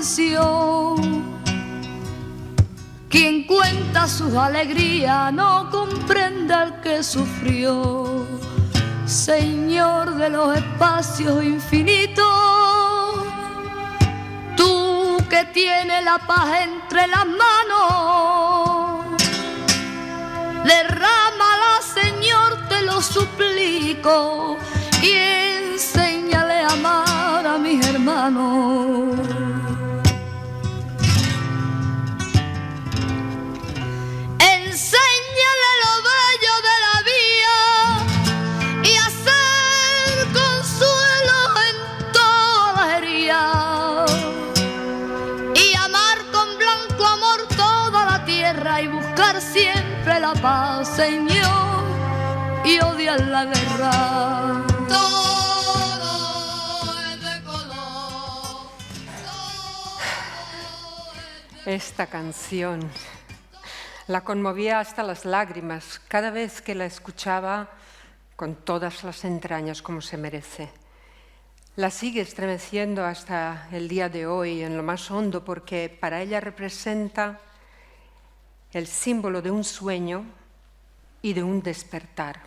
atención. Quien cuenta sus alegrías no comprende al que sufrió. Señor de los espacios infinitos, tú que tienes la paz entre las manos, derrámala, Señor, te lo suplico, y enséñale a amar a mis hermanos. Enséñale lo bello de la vida y hacer consuelo en toda la herida, y amar con blanco amor toda la tierra y buscar siempre la paz, Señor, y odiar la guerra. Esta canción la conmovía hasta las lágrimas cada vez que la escuchaba con todas las entrañas como se merece. La sigue estremeciendo hasta el día de hoy en lo más hondo porque para ella representa el símbolo de un sueño y de un despertar.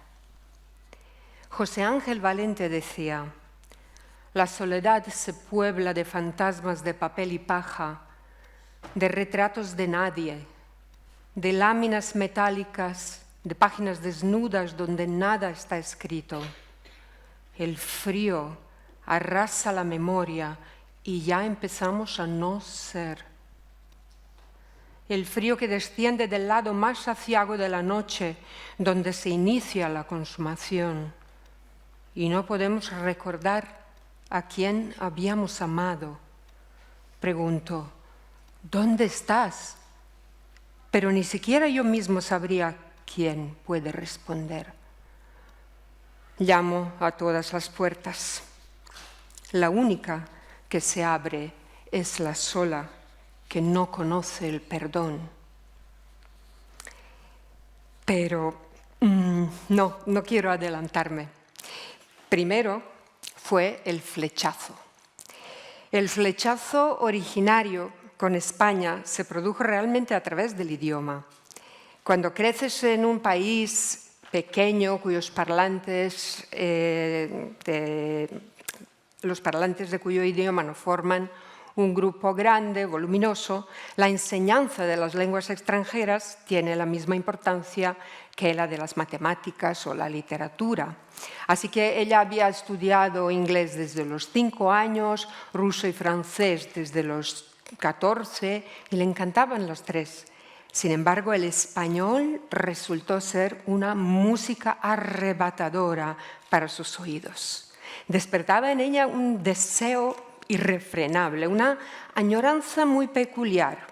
José Ángel Valente decía: la soledad se puebla de fantasmas de papel y paja, de retratos de nadie, de láminas metálicas, de páginas desnudas donde nada está escrito. El frío arrasa la memoria y ya empezamos a no ser. El frío que desciende del lado más aciago de la noche, donde se inicia la consumación. Y no podemos recordar a quién habíamos amado. Pregunto, ¿dónde estás? Pero ni siquiera yo mismo sabría quién puede responder. Llamo a todas las puertas. La única que se abre es la sola que no conoce el perdón. Pero no quiero adelantarme. Primero fue el flechazo. El flechazo originario con España se produjo realmente a través del idioma. Cuando creces en un país pequeño cuyos parlantes, los parlantes de cuyo idioma no forman un grupo grande, voluminoso, la enseñanza de las lenguas extranjeras tiene la misma importancia que la de las matemáticas o la literatura. Así que ella había estudiado inglés desde los 5 años, ruso y francés desde los 14 y le encantaban los tres. Sin embargo, el español resultó ser una música arrebatadora para sus oídos. Despertaba en ella un deseo irrefrenable, una añoranza muy peculiar.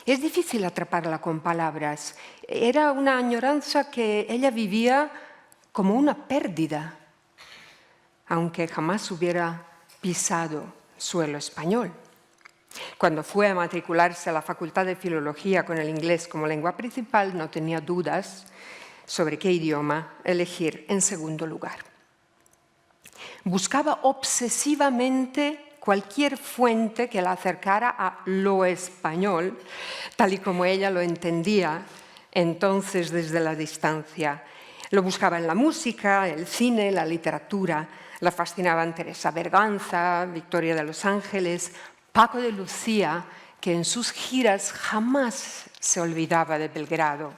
Es difícil atraparla con palabras. Era una añoranza que ella vivía como una pérdida, aunque jamás hubiera pisado suelo español. Cuando fue a matricularse a la Facultad de Filología con el inglés como lengua principal, no tenía dudas sobre qué idioma elegir en segundo lugar. Buscaba obsesivamente cualquier fuente que la acercara a lo español, tal y como ella lo entendía entonces desde la distancia. Lo buscaba en la música, el cine, la literatura. La fascinaban Teresa Berganza, Victoria de los Ángeles, Paco de Lucía, que en sus giras jamás se olvidaba de Belgrado.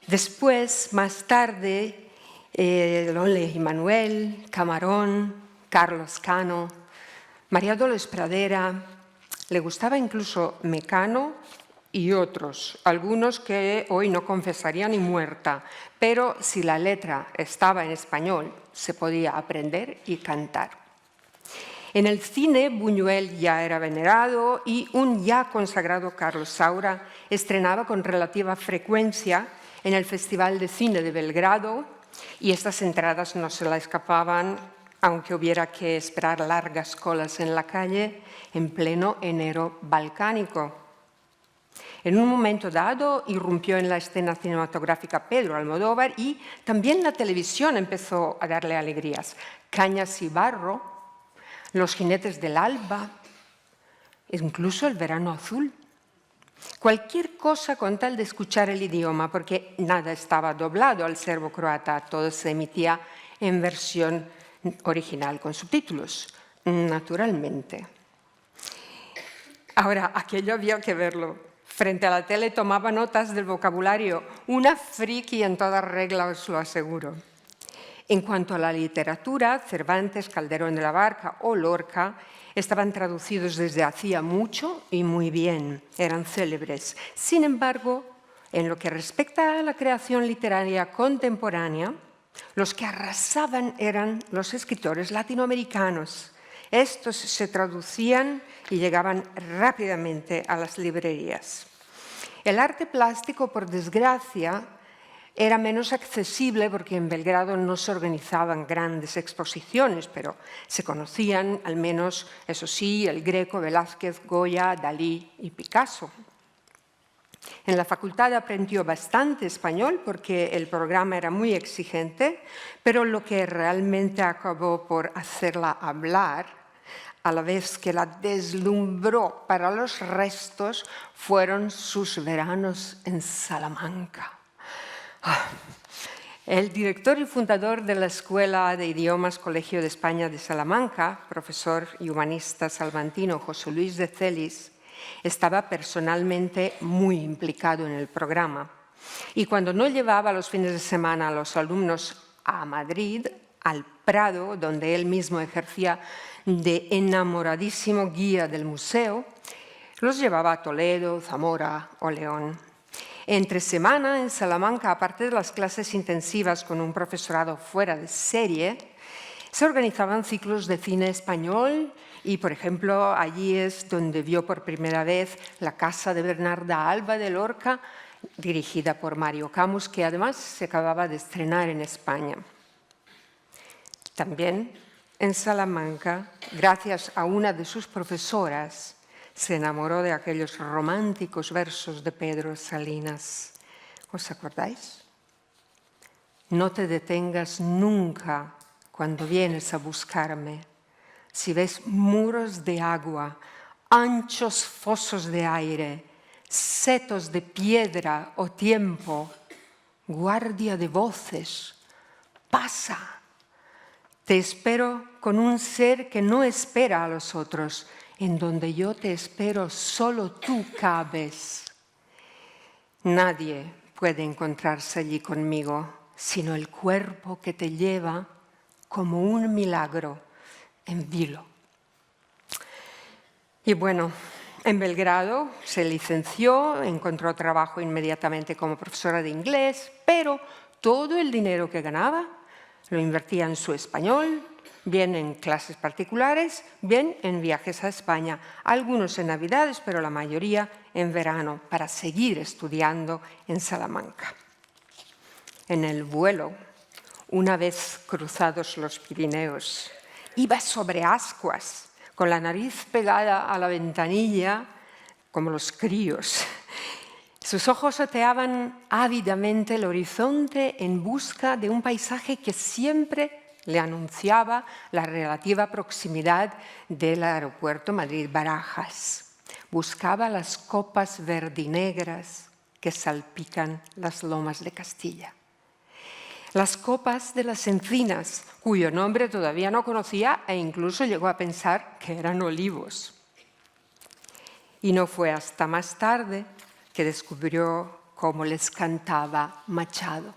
Después, más tarde, Lole Manuel, Camarón, Carlos Cano, María Dolores Pradera, le gustaba incluso Mecano y otros, algunos que hoy no confesaría ni muerta, pero si la letra estaba en español, se podía aprender y cantar. En el cine, Buñuel ya era venerado y un ya consagrado Carlos Saura estrenaba con relativa frecuencia en el Festival de Cine de Belgrado y estas entradas no se la escapaban, aunque hubiera que esperar largas colas en la calle en pleno enero balcánico. En un momento dado irrumpió en la escena cinematográfica Pedro Almodóvar y también la televisión empezó a darle alegrías. Cañas y Barro, Los jinetes del alba incluso el verano azul. Cualquier cosa con tal de escuchar el idioma, porque nada estaba doblado al serbo-croata, todo se emitía en versión original con subtítulos, naturalmente. Ahora, aquello había que verlo. Frente a la tele tomaba notas del vocabulario, una friki en toda regla, os lo aseguro. En cuanto a la literatura, Cervantes, Calderón de la Barca o Lorca estaban traducidos desde hacía mucho y muy bien, eran célebres. Sin embargo, en lo que respecta a la creación literaria contemporánea, los que arrasaban eran los escritores latinoamericanos. Estos se traducían y llegaban rápidamente a las librerías. El arte plástico, por desgracia, era menos accesible porque en Belgrado no se organizaban grandes exposiciones, pero se conocían, al menos, eso sí, el Greco, Velázquez, Goya, Dalí y Picasso. En la facultad aprendió bastante español porque el programa era muy exigente, pero lo que realmente acabó por hacerla hablar, a la vez que la deslumbró para los restos, fueron sus veranos en Salamanca. El director y fundador de la Escuela de Idiomas Colegio de España de Salamanca, profesor y humanista salmantino José Luis de Celis, estaba personalmente muy implicado en el programa. Y cuando no llevaba los fines de semana a los alumnos a Madrid, al Prado, donde él mismo ejercía de enamoradísimo guía del museo, los llevaba a Toledo, Zamora o León. Entre semana en Salamanca, aparte de las clases intensivas con un profesorado fuera de serie, se organizaban ciclos de cine español y, por ejemplo, allí es donde vio por primera vez La casa de Bernarda Alba de Lorca, dirigida por Mario Camus, que además se acababa de estrenar en España. También en Salamanca, gracias a una de sus profesoras, se enamoró de aquellos románticos versos de Pedro Salinas. ¿Os acordáis? No te detengas nunca cuando vienes a buscarme. Si ves muros de agua, anchos fosos de aire, setos de piedra o tiempo, guardia de voces, pasa. Te espero con un ser que no espera a los otros. En donde yo te espero, solo tú cabes. Nadie puede encontrarse allí conmigo, sino el cuerpo que te lleva como un milagro en vilo. Y bueno, en Belgrado se licenció, encontró trabajo inmediatamente como profesora de inglés, pero todo el dinero que ganaba lo invertía en su español, bien en clases particulares, bien en viajes a España, algunos en Navidades, pero la mayoría en verano, para seguir estudiando en Salamanca. En el vuelo, una vez cruzados los Pirineos, iba sobre ascuas, con la nariz pegada a la ventanilla, como los críos. Sus ojos oteaban ávidamente el horizonte en busca de un paisaje que siempre le anunciaba la relativa proximidad del aeropuerto Madrid-Barajas. Buscaba las copas verdinegras que salpican las lomas de Castilla. Las copas de las encinas, cuyo nombre todavía no conocía e incluso llegó a pensar que eran olivos. Y no fue hasta más tarde que descubrió cómo les cantaba Machado.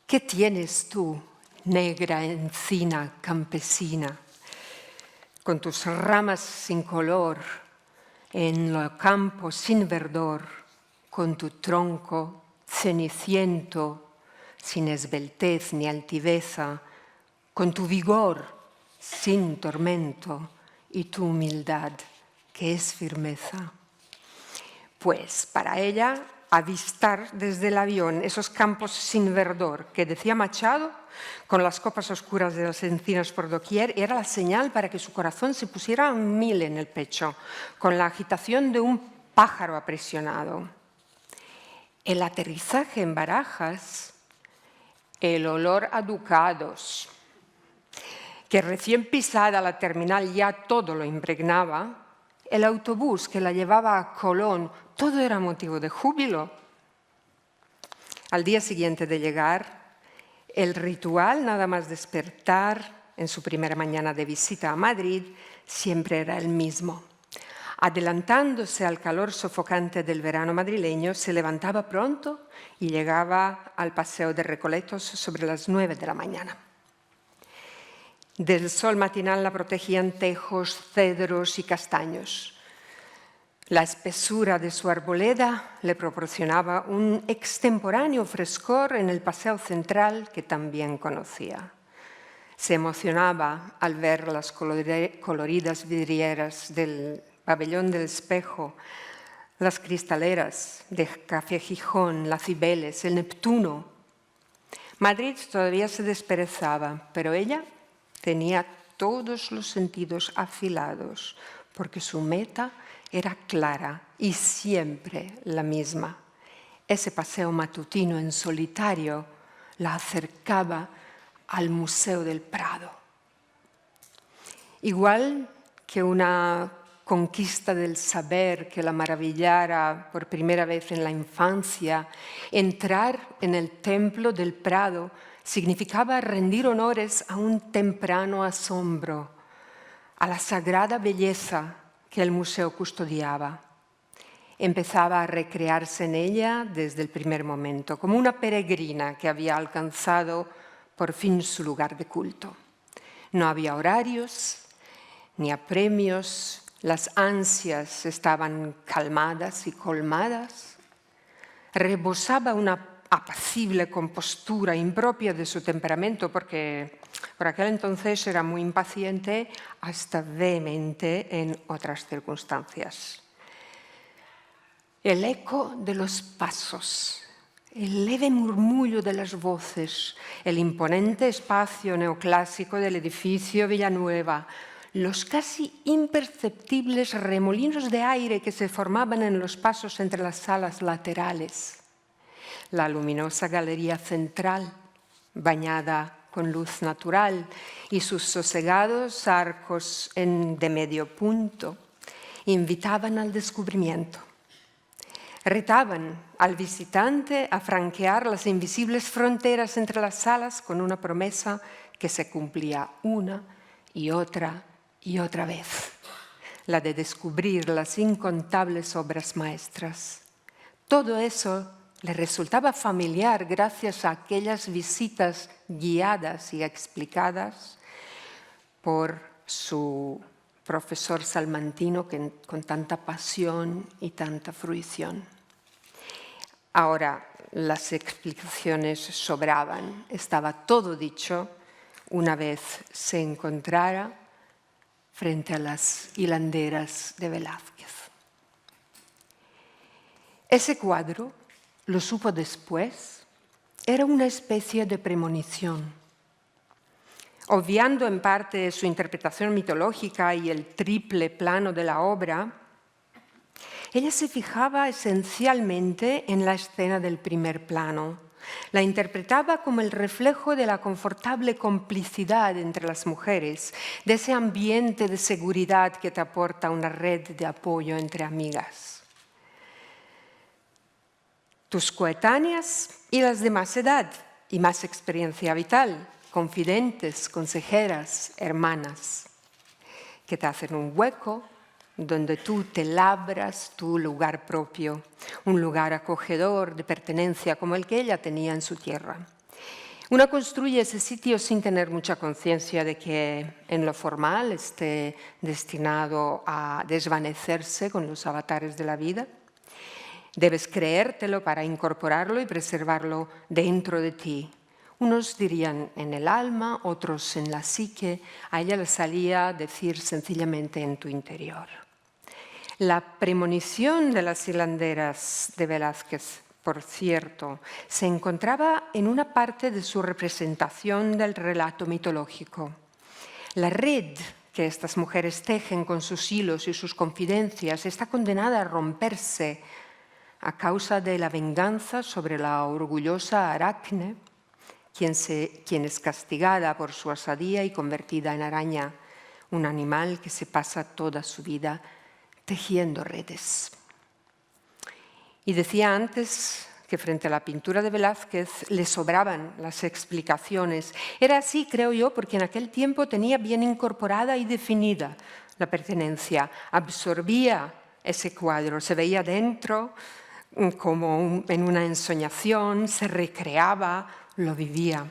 ¿Qué tienes tú, negra encina campesina, con tus ramas sin color, en los campos sin verdor, con tu tronco ceniciento, sin esbeltez ni altiveza, con tu vigor sin tormento y tu humildad, que es firmeza? Pues para ella, avistar desde el avión esos campos sin verdor que decía Machado, con las copas oscuras de las encinas por doquier, era la señal para que su corazón se pusiera a 1000 en el pecho, con la agitación de un pájaro aprisionado. El aterrizaje en Barajas, el olor a ducados, que recién pisada la terminal ya todo lo impregnaba, el autobús que la llevaba a Colón, todo era motivo de júbilo. Al día siguiente de llegar, el ritual, nada más despertar en su primera mañana de visita a Madrid, siempre era el mismo. Adelantándose al calor sofocante del verano madrileño, se levantaba pronto y llegaba al Paseo de Recoletos sobre las 9 de la mañana. Del sol matinal la protegían tejos, cedros y castaños. La espesura de su arboleda le proporcionaba un extemporáneo frescor en el paseo central que también conocía. Se emocionaba al ver las coloridas vidrieras del pabellón del Espejo, las cristaleras de Café Gijón, la Cibeles, el Neptuno. Madrid todavía se desperezaba, pero ella tenía todos los sentidos afilados, porque su meta era clara y siempre la misma. Ese paseo matutino en solitario la acercaba al Museo del Prado. Igual que una conquista del saber que la maravillara por primera vez en la infancia, entrar en el templo del Prado significaba rendir honores a un temprano asombro, a la sagrada belleza que el museo custodiaba. Empezaba a recrearse en ella desde el primer momento, como una peregrina que había alcanzado por fin su lugar de culto. No había horarios ni apremios, las ansias estaban calmadas y colmadas. Rebosaba una apacible compostura impropia de su temperamento, porque por aquel entonces era muy impaciente hasta vehemente en otras circunstancias. El eco de los pasos, el leve murmullo de las voces, el imponente espacio neoclásico del edificio Villanueva, los casi imperceptibles remolinos de aire que se formaban en los pasos entre las salas laterales, la luminosa galería central, bañada con luz natural, y sus sosegados arcos de medio punto, invitaban al descubrimiento. Retaban al visitante a franquear las invisibles fronteras entre las salas con una promesa que se cumplía una y otra vez, la de descubrir las incontables obras maestras. Todo eso le resultaba familiar gracias a aquellas visitas guiadas y explicadas por su profesor salmantino con tanta pasión y tanta fruición. Ahora las explicaciones sobraban, estaba todo dicho una vez se encontrara frente a las hilanderas de Velázquez. Ese cuadro, lo supo después, era una especie de premonición. Obviando en parte su interpretación mitológica y el triple plano de la obra, ella se fijaba esencialmente en la escena del primer plano. La interpretaba como el reflejo de la confortable complicidad entre las mujeres, de ese ambiente de seguridad que te aporta una red de apoyo entre amigas. Tus coetáneas y las de más edad y más experiencia vital, confidentes, consejeras, hermanas, que te hacen un hueco donde tú te labras tu lugar propio, un lugar acogedor de pertenencia como el que ella tenía en su tierra. Una construye ese sitio sin tener mucha conciencia de que en lo formal esté destinado a desvanecerse con los avatares de la vida. Debes creértelo para incorporarlo y preservarlo dentro de ti. Unos dirían en el alma, otros en la psique. A ella le salía decir sencillamente en tu interior. La premonición de las hilanderas de Velázquez, por cierto, se encontraba en una parte de su representación del relato mitológico. La red que estas mujeres tejen con sus hilos y sus confidencias está condenada a romperse a causa de la venganza sobre la orgullosa Aracne, quien es castigada por su osadía y convertida en araña, un animal que se pasa toda su vida tejiendo redes. Y decía antes que frente a la pintura de Velázquez le sobraban las explicaciones. Era así, creo yo, porque en aquel tiempo tenía bien incorporada y definida la pertenencia. Absorbía ese cuadro, se veía dentro como en una ensoñación, se recreaba, lo vivía.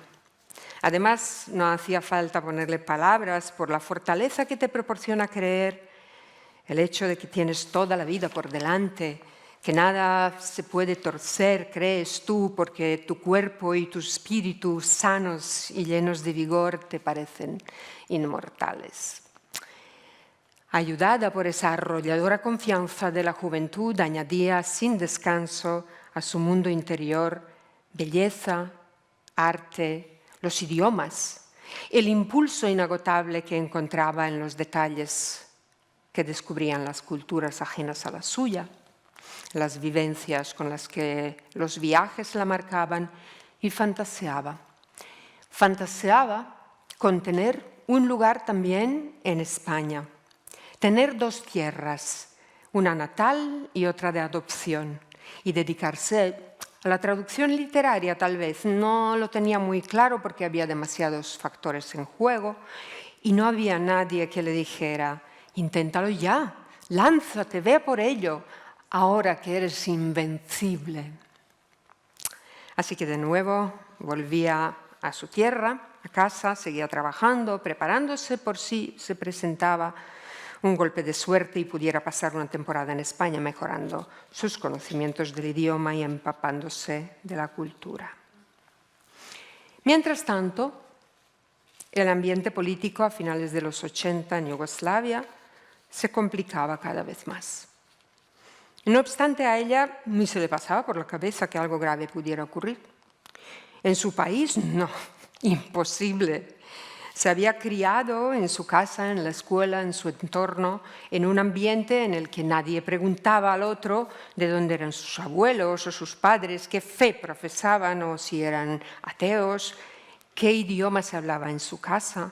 Además, no hacía falta ponerle palabras por la fortaleza que te proporciona creer, el hecho de que tienes toda la vida por delante, que nada se puede torcer, crees tú, porque tu cuerpo y tu espíritu sanos y llenos de vigor te parecen inmortales. Ayudada por esa arrolladora confianza de la juventud, añadía sin descanso a su mundo interior belleza, arte, los idiomas, el impulso inagotable que encontraba en los detalles que descubrían las culturas ajenas a la suya, las vivencias con las que los viajes la marcaban, y fantaseaba. Fantaseaba con tener un lugar también en España, tener dos tierras, una natal y otra de adopción, y dedicarse a la traducción literaria tal vez. No lo tenía muy claro porque había demasiados factores en juego y no había nadie que le dijera: inténtalo ya, lánzate, ve por ello, ahora que eres invencible. Así que de nuevo volvía a su tierra, a casa, seguía trabajando, preparándose por si se presentaba un golpe de suerte y pudiera pasar una temporada en España mejorando sus conocimientos del idioma y empapándose de la cultura. Mientras tanto, el ambiente político a finales de los 80 en Yugoslavia se complicaba cada vez más. No obstante, a ella ni se le pasaba por la cabeza que algo grave pudiera ocurrir. En su país, no, imposible. Se había criado en su casa, en la escuela, en su entorno, en un ambiente en el que nadie preguntaba al otro de dónde eran sus abuelos o sus padres, qué fe profesaban o si eran ateos, qué idioma se hablaba en su casa.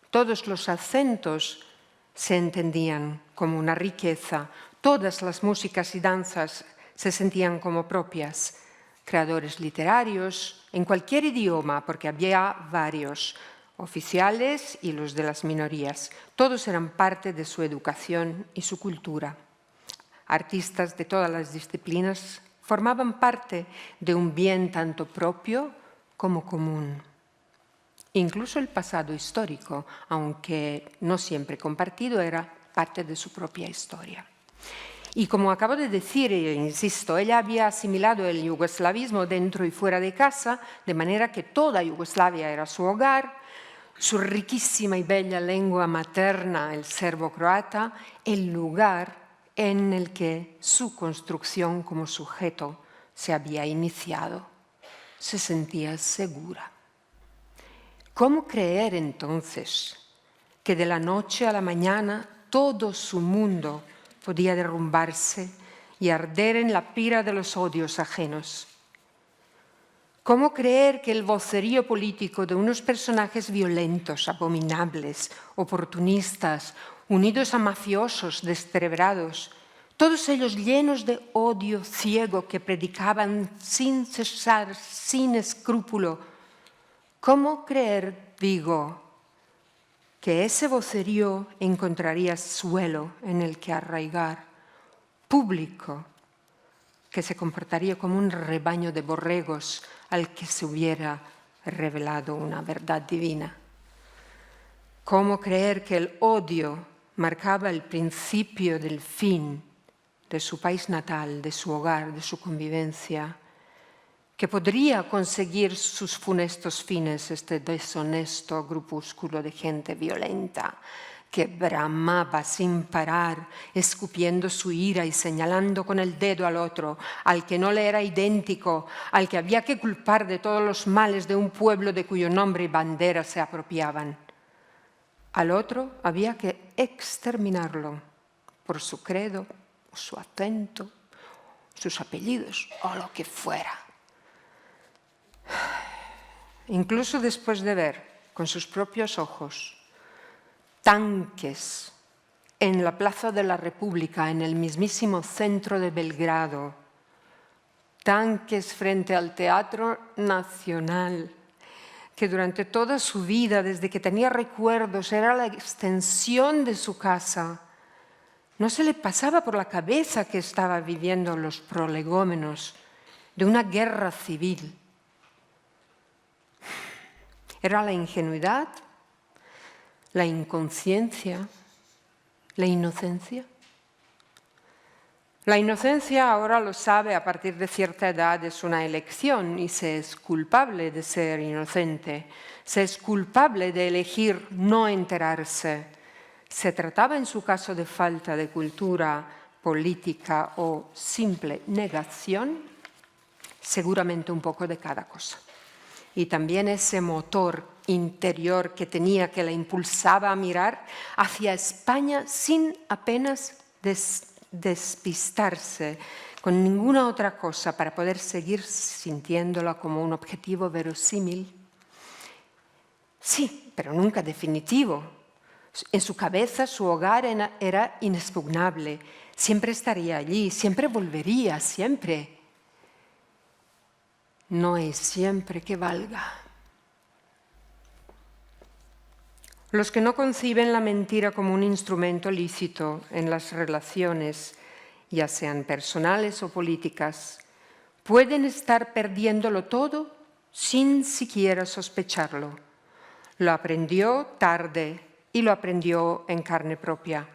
Todos los acentos se entendían como una riqueza, todas las músicas y danzas se sentían como propias. Creadores literarios en cualquier idioma, porque había varios, oficiales y los de las minorías. Todos eran parte de su educación y su cultura. Artistas de todas las disciplinas formaban parte de un bien tanto propio como común. Incluso el pasado histórico, aunque no siempre compartido, era parte de su propia historia. Y como acabo de decir, e insisto, ella había asimilado el yugoslavismo dentro y fuera de casa, de manera que toda Yugoslavia era su hogar, su riquísima y bella lengua materna, el serbo-croata, el lugar en el que su construcción como sujeto se había iniciado. Se sentía segura. ¿Cómo creer entonces que de la noche a la mañana todo su mundo podía derrumbarse y arder en la pira de los odios ajenos? ¿Cómo creer que el vocerío político de unos personajes violentos, abominables, oportunistas, unidos a mafiosos descerebrados, todos ellos llenos de odio ciego que predicaban sin cesar, sin escrúpulo, cómo creer, digo, que ese vocerío encontraría suelo en el que arraigar, público, que se comportaría como un rebaño de borregos al que se hubiera revelado una verdad divina? ¿Cómo creer que el odio marcaba el principio del fin de su país natal, de su hogar, de su convivencia? Que podría conseguir sus funestos fines este deshonesto grupúsculo de gente violenta que bramaba sin parar, escupiendo su ira y señalando con el dedo al otro, al que no le era idéntico, al que había que culpar de todos los males de un pueblo de cuyo nombre y bandera se apropiaban. Al otro había que exterminarlo por su credo, su acento, sus apellidos o lo que fuera. Incluso después de ver con sus propios ojos tanques en la Plaza de la República, en el mismísimo centro de Belgrado, tanques frente al Teatro Nacional, que durante toda su vida, desde que tenía recuerdos, era la extensión de su casa. No se le pasaba por la cabeza que estaba viviendo los prolegómenos de una guerra civil. Era la ingenuidad, la inconsciencia, la inocencia. La inocencia, ahora lo sabe, a partir de cierta edad es una elección y se es culpable de ser inocente, se es culpable de elegir no enterarse. Se trataba en su caso de falta de cultura política o simple negación, seguramente un poco de cada cosa. Y también ese motor interior que tenía, que la impulsaba a mirar hacia España sin apenas despistarse con ninguna otra cosa para poder seguir sintiéndola como un objetivo verosímil. Sí, pero nunca definitivo. En su cabeza su hogar era inexpugnable, siempre estaría allí, siempre volvería, siempre. No es siempre que valga. Los que no conciben la mentira como un instrumento lícito en las relaciones, ya sean personales o políticas, pueden estar perdiéndolo todo sin siquiera sospecharlo. Lo aprendió tarde y lo aprendió en carne propia,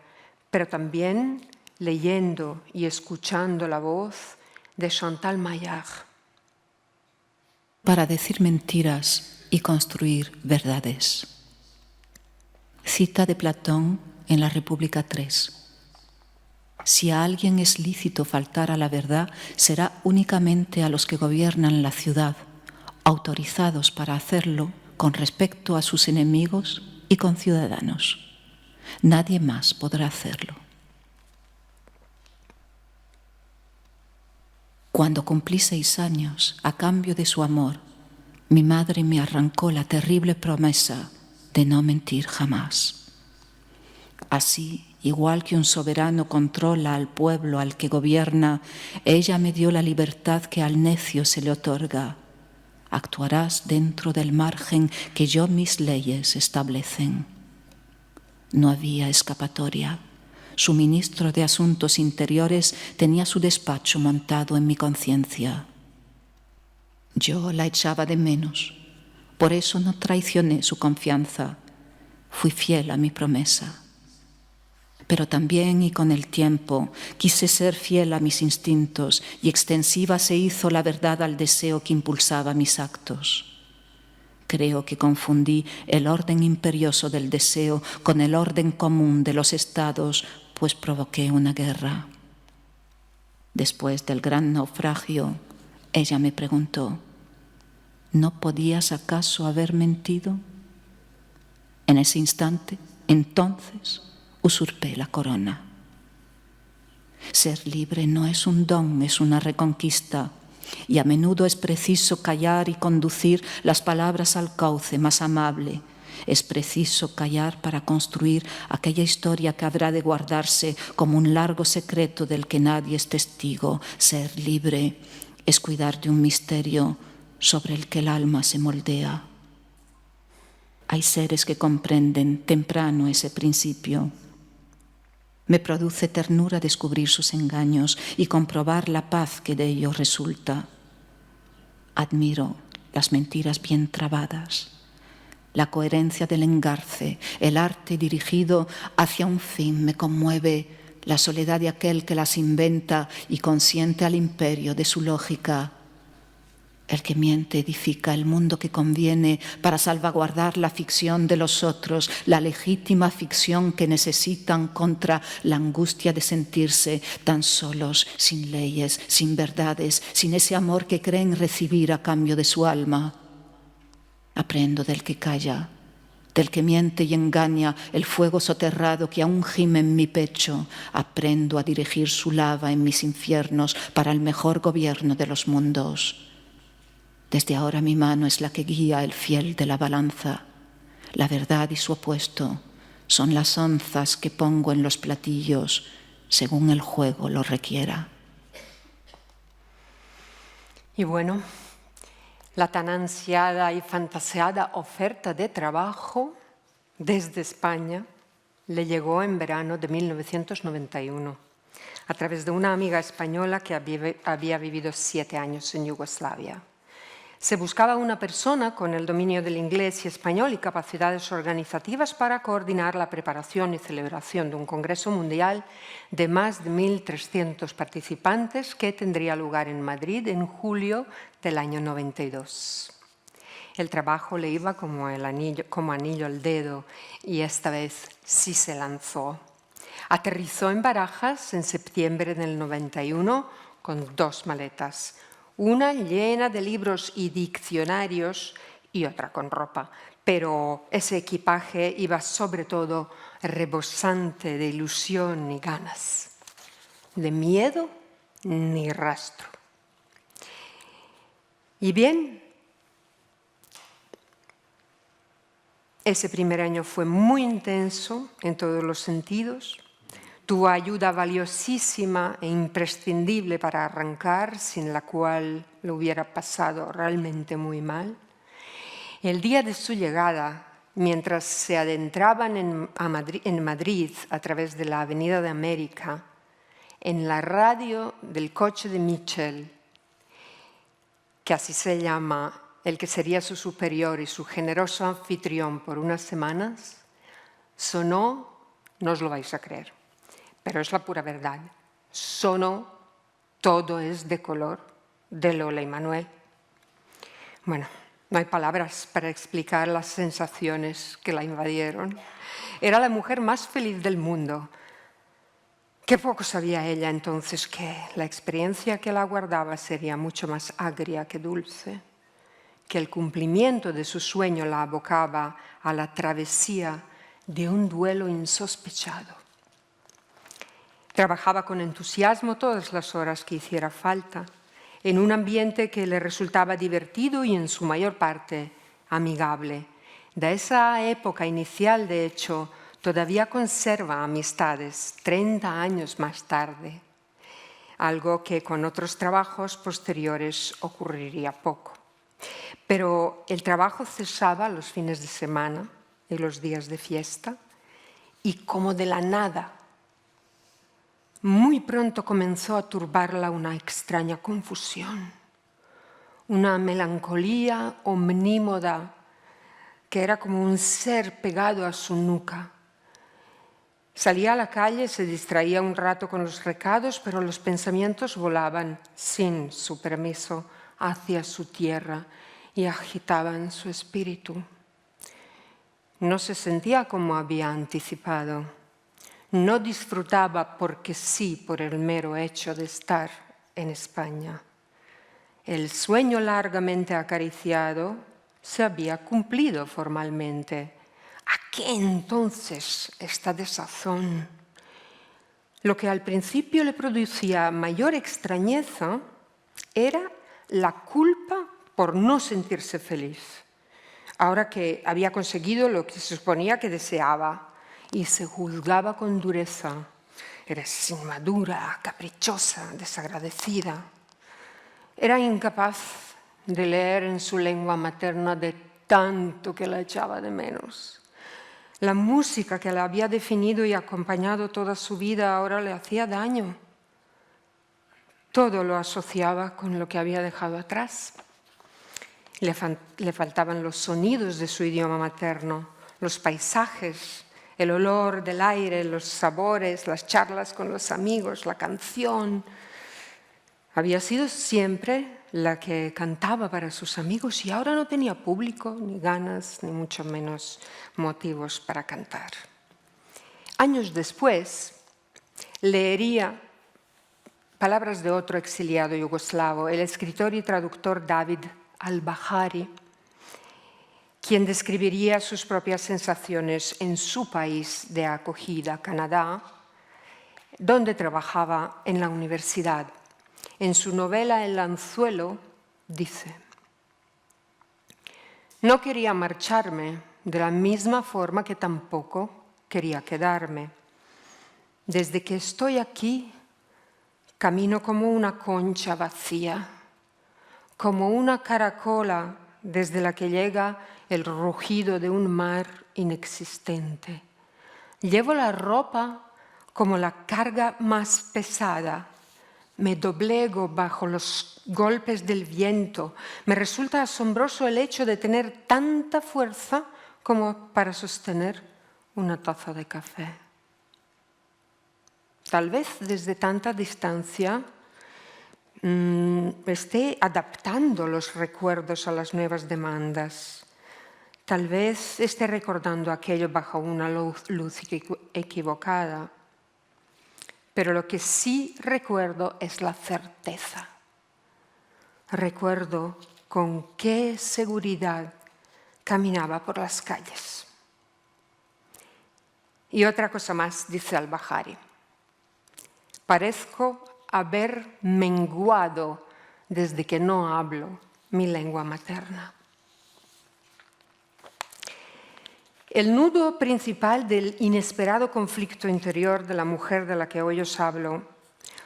pero también leyendo y escuchando la voz de Chantal Maillard. Para decir mentiras y construir verdades. Cita de Platón en la República 3. Si a alguien es lícito faltar a la verdad, será únicamente a los que gobiernan la ciudad, autorizados para hacerlo con respecto a sus enemigos y conciudadanos. Nadie más podrá hacerlo. Cuando cumplí 6 años, a cambio de su amor, mi madre me arrancó la terrible promesa de no mentir jamás. Así, igual que un soberano controla al pueblo al que gobierna, ella me dio la libertad que al necio se le otorga. Actuarás dentro del margen que yo mis leyes establecen. No había escapatoria. Su ministro de Asuntos Interiores tenía su despacho montado en mi conciencia. Yo la echaba de menos. Por eso no traicioné su confianza. Fui fiel a mi promesa. Pero también y con el tiempo quise ser fiel a mis instintos y extensiva se hizo la verdad al deseo que impulsaba mis actos. Creo que confundí el orden imperioso del deseo con el orden común de los estados, pues provoqué una guerra. Después del gran naufragio, ella me preguntó: ¿no podías acaso haber mentido? En ese instante, entonces, usurpé la corona. Ser libre no es un don, es una reconquista, y a menudo es preciso callar y conducir las palabras al cauce más amable. Es preciso callar para construir aquella historia que habrá de guardarse como un largo secreto del que nadie es testigo. Ser libre es cuidar de un misterio sobre el que el alma se moldea. Hay seres que comprenden temprano ese principio. Me produce ternura descubrir sus engaños y comprobar la paz que de ellos resulta. Admiro las mentiras bien trabadas, la coherencia del engarce, el arte dirigido hacia un fin. Me conmueve la soledad de aquel que las inventa y consiente al imperio de su lógica. El que miente edifica el mundo que conviene para salvaguardar la ficción de los otros, la legítima ficción que necesitan contra la angustia de sentirse tan solos, sin leyes, sin verdades, sin ese amor que creen recibir a cambio de su alma. Aprendo del que calla, del que miente y engaña el fuego soterrado que aún gime en mi pecho. Aprendo a dirigir su lava en mis infiernos para el mejor gobierno de los mundos. Desde ahora mi mano es la que guía el fiel de la balanza, la verdad y su opuesto, son las onzas que pongo en los platillos según el juego lo requiera. Y bueno, la tan ansiada y fantaseada oferta de trabajo desde España le llegó en verano de 1991 a través de una amiga española que había vivido 7 años en Yugoslavia. Se buscaba una persona con el dominio del inglés y español y capacidades organizativas para coordinar la preparación y celebración de un congreso mundial de más de 1.300 participantes que tendría lugar en Madrid en julio del año 92. El trabajo le iba como anillo al dedo y esta vez sí se lanzó. Aterrizó en Barajas en septiembre del 91 con 2 maletas. Una llena de libros y diccionarios y otra con ropa, pero ese equipaje iba sobre todo rebosante de ilusión y ganas. De miedo ni rastro. Y bien, ese primer año fue muy intenso en todos los sentidos. Tuvo ayuda valiosísima e imprescindible para arrancar, sin la cual lo hubiera pasado realmente muy mal. El día de su llegada, mientras se adentraban en Madrid a través de la Avenida de América, en la radio del coche de Mitchell, que así se llama el que sería su superior y su generoso anfitrión por unas semanas, sonó, no os lo vais a creer, pero es la pura verdad, sonó Todo es de color, de Lola y Manuel. Bueno, no hay palabras para explicar las sensaciones que la invadieron. Era la mujer más feliz del mundo. Qué poco sabía ella entonces que la experiencia que la aguardaba sería mucho más agria que dulce, que el cumplimiento de su sueño la abocaba a la travesía de un duelo insospechado. Trabajaba con entusiasmo todas las horas que hiciera falta, en un ambiente que le resultaba divertido y en su mayor parte amigable. De esa época inicial, de hecho, todavía conserva amistades 30 años más tarde, algo que con otros trabajos posteriores ocurriría poco. Pero el trabajo cesaba los fines de semana y los días de fiesta, y como de la nada, muy pronto comenzó a turbarla una extraña confusión, una melancolía omnímoda que era como un ser pegado a su nuca. Salía a la calle, se distraía un rato con los recados, pero los pensamientos volaban sin su permiso hacia su tierra y agitaban su espíritu. No se sentía como había anticipado. No disfrutaba porque sí, por el mero hecho de estar en España. El sueño largamente acariciado se había cumplido formalmente. ¿A qué entonces esta desazón? Lo que al principio le producía mayor extrañeza era la culpa por no sentirse feliz, ahora que había conseguido lo que se suponía que deseaba, y se juzgaba con dureza. Eres inmadura, caprichosa, desagradecida. Era incapaz de leer en su lengua materna de tanto que la echaba de menos. La música que la había definido y acompañado toda su vida ahora le hacía daño. Todo lo asociaba con lo que había dejado atrás. Le faltaban los sonidos de su idioma materno, los paisajes, el olor del aire, los sabores, las charlas con los amigos, la canción. Había sido siempre la que cantaba para sus amigos y ahora no tenía público, ni ganas, ni mucho menos motivos para cantar. Años después, leería palabras de otro exiliado yugoslavo, el escritor y traductor David Al-Bahari, quien describiría sus propias sensaciones en su país de acogida, Canadá, donde trabajaba en la universidad. En su novela El anzuelo dice: no quería marcharme de la misma forma que tampoco quería quedarme. Desde que estoy aquí, camino como una concha vacía, como una caracola desde la que llega el rugido de un mar inexistente. Llevo la ropa como la carga más pesada. Me doblego bajo los golpes del viento. Me resulta asombroso el hecho de tener tanta fuerza como para sostener una taza de café. Tal vez desde tanta distancia esté adaptando los recuerdos a las nuevas demandas. Tal vez esté recordando aquello bajo una luz equivocada. Pero lo que sí recuerdo es la certeza. Recuerdo con qué seguridad caminaba por las calles. Y otra cosa más, dice Al-Bahari. Parezco haber menguado desde que no hablo mi lengua materna. El nudo principal del inesperado conflicto interior de la mujer de la que hoy os hablo,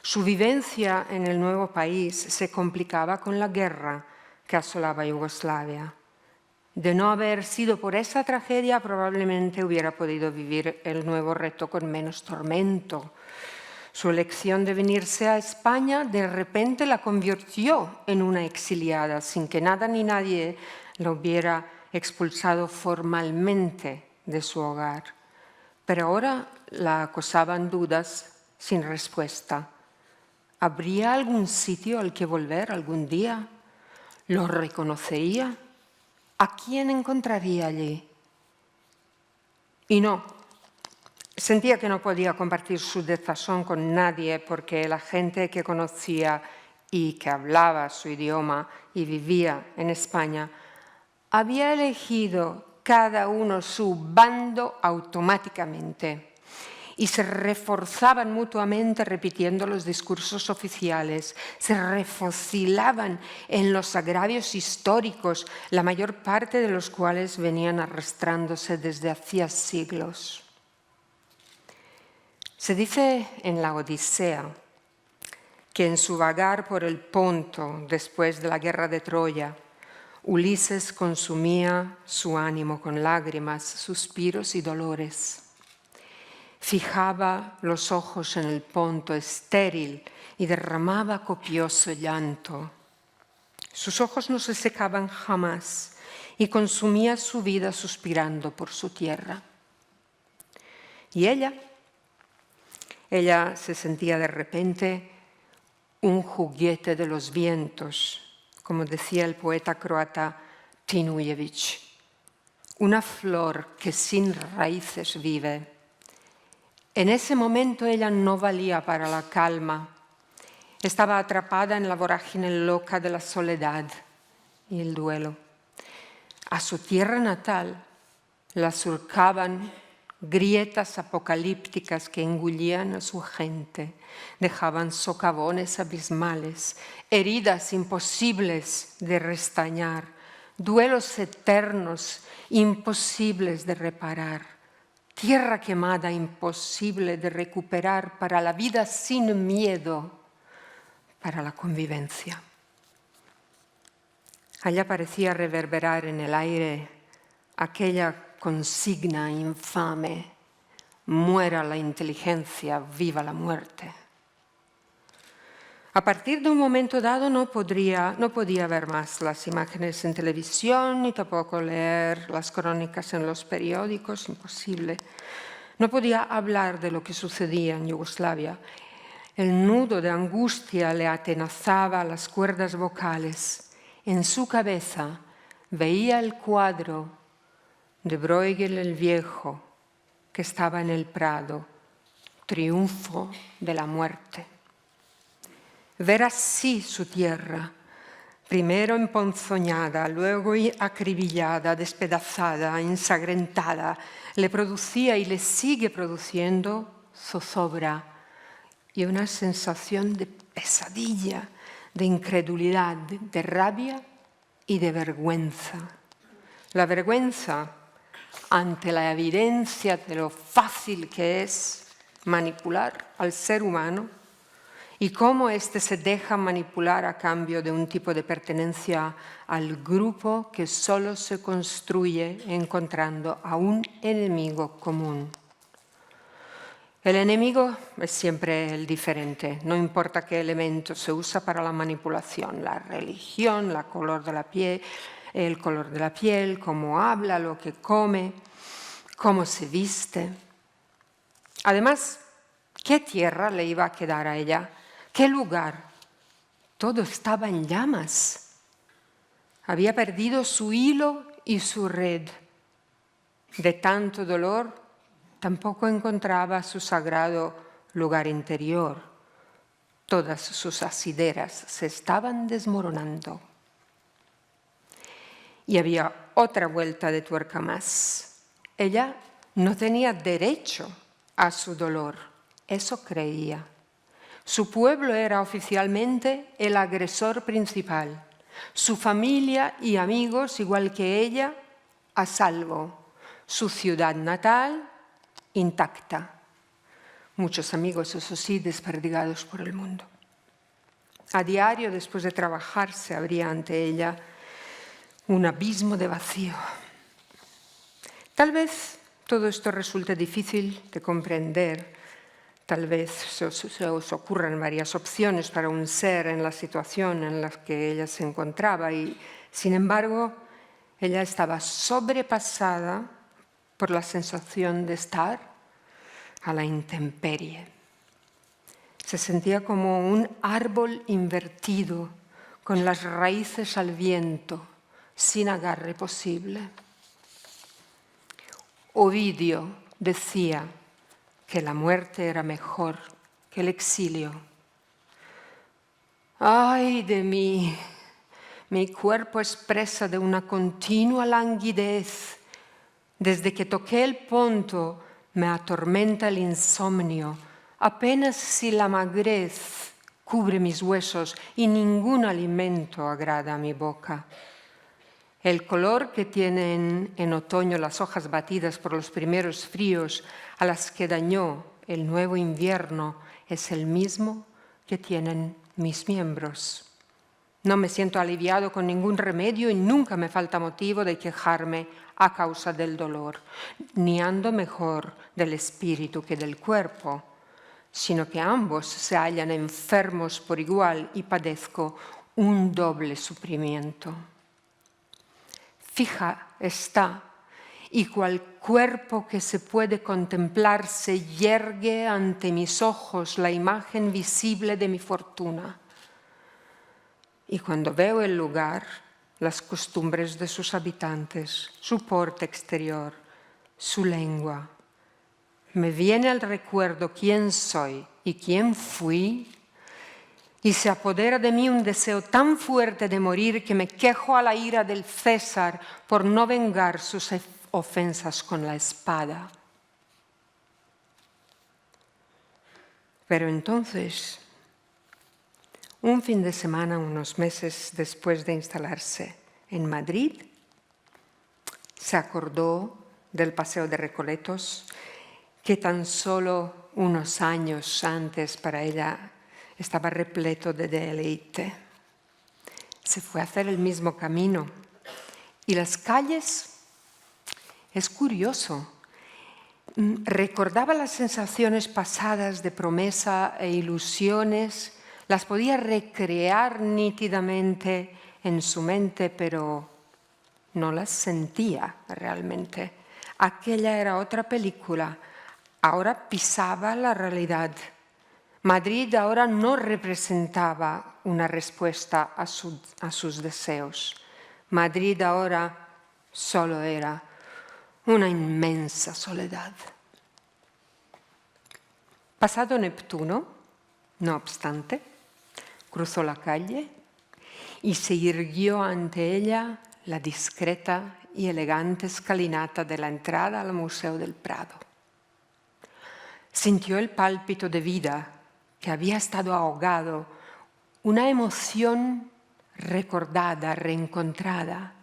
su vivencia en el nuevo país se complicaba con la guerra que asolaba Yugoslavia. De no haber sido por esa tragedia, probablemente hubiera podido vivir el nuevo reto con menos tormento. Su elección de venirse a España de repente la convirtió en una exiliada, sin que nada ni nadie la hubiera expulsado formalmente de su hogar. Pero ahora la acosaban dudas sin respuesta. ¿Habría algún sitio al que volver algún día? ¿Lo reconocería? ¿A quién encontraría allí? Y no, sentía que no podía compartir su desazón con nadie porque la gente que conocía y que hablaba su idioma y vivía en España había elegido cada uno su bando automáticamente y se reforzaban mutuamente repitiendo los discursos oficiales, se refocilaban en los agravios históricos, la mayor parte de los cuales venían arrastrándose desde hacía siglos. Se dice en la Odisea que en su vagar por el Ponto después de la guerra de Troya, Ulises consumía su ánimo con lágrimas, suspiros y dolores. Fijaba los ojos en el Ponto estéril y derramaba copioso llanto. Sus ojos no se secaban jamás y consumía su vida suspirando por su tierra. Y ella se sentía de repente un juguete de los vientos, como decía el poeta croata Tinujević, una flor que sin raíces vive. En ese momento ella no valía para la calma. Estaba atrapada en la vorágine loca de la soledad y el duelo. A su tierra natal la surcaban grietas apocalípticas que engullían a su gente, dejaban socavones abismales, heridas imposibles de restañar, duelos eternos imposibles de reparar, tierra quemada imposible de recuperar para la vida sin miedo, para la convivencia. Allá parecía reverberar en el aire aquella consigna infame: muera la inteligencia, viva la muerte. A partir de un momento dado no podía ver más las imágenes en televisión ni tampoco leer las crónicas en los periódicos, imposible. No podía hablar de lo que sucedía en Yugoslavia. El nudo de angustia le atenazaba las cuerdas vocales. En su cabeza veía el cuadro de Bruegel el Viejo, que estaba en el Prado, triunfo de la muerte. Ver así su tierra, primero emponzoñada, luego acribillada, despedazada, ensangrentada, le producía y le sigue produciendo zozobra y una sensación de pesadilla, de incredulidad, de rabia y de vergüenza. La vergüenza ante la evidencia de lo fácil que es manipular al ser humano y cómo éste se deja manipular a cambio de un tipo de pertenencia al grupo que solo se construye encontrando a un enemigo común. El enemigo es siempre el diferente, no importa qué elemento se usa para la manipulación, la religión, el color de la piel, cómo habla, lo que come, cómo se viste. Además, ¿qué tierra le iba a quedar a ella? ¿Qué lugar? Todo estaba en llamas. Había perdido su hilo y su red. De tanto dolor, tampoco encontraba su sagrado lugar interior. Todas sus asideras se estaban desmoronando. Y había otra vuelta de tuerca más. Ella no tenía derecho a su dolor, eso creía. Su pueblo era oficialmente el agresor principal. Su familia y amigos, igual que ella, a salvo. Su ciudad natal, intacta. Muchos amigos, eso sí, desperdigados por el mundo. A diario, después de trabajar, se abría ante ella un abismo de vacío. Tal vez todo esto resulte difícil de comprender. Tal vez se os ocurran varias opciones para un ser en la situación en la que ella se encontraba y, sin embargo, ella estaba sobrepasada por la sensación de estar a la intemperie. Se sentía como un árbol invertido, con las raíces al viento, sin agarre posible. Ovidio decía que la muerte era mejor que el exilio. ¡Ay de mí! Mi cuerpo es presa de una continua languidez. Desde que toqué el ponto me atormenta el insomnio. Apenas si la magrez cubre mis huesos y ningún alimento agrada a mi boca. El color que tienen en otoño las hojas batidas por los primeros fríos a las que dañó el nuevo invierno es el mismo que tienen mis miembros. No me siento aliviado con ningún remedio y nunca me falta motivo de quejarme a causa del dolor, ni ando mejor del espíritu que del cuerpo, sino que ambos se hallan enfermos por igual y padezco un doble sufrimiento. Fija está, y cual cuerpo que se puede contemplar se yergue ante mis ojos la imagen visible de mi fortuna. Y cuando veo el lugar, las costumbres de sus habitantes, su porte exterior, su lengua, me viene al recuerdo quién soy y quién fui, y se apodera de mí un deseo tan fuerte de morir que me quejo a la ira del César por no vengar sus ofensas con la espada. Pero entonces, un fin de semana, unos meses después de instalarse en Madrid, se acordó del Paseo de Recoletos, que tan solo unos años antes para ella estaba repleto de deleite. Se fue a hacer el mismo camino. Y las calles, es curioso, recordaba las sensaciones pasadas de promesa e ilusiones, las podía recrear nítidamente en su mente, pero no las sentía realmente. Aquella era otra película. Ahora pisaba la realidad. Madrid ahora no representaba una respuesta a sus deseos. Madrid ahora solo era una inmensa soledad. Pasado Neptuno, no obstante, cruzó la calle y se irguió ante ella la discreta y elegante escalinata de la entrada al Museo del Prado. Sintió el pálpito de vida que había estado ahogado, una emoción recordada, reencontrada,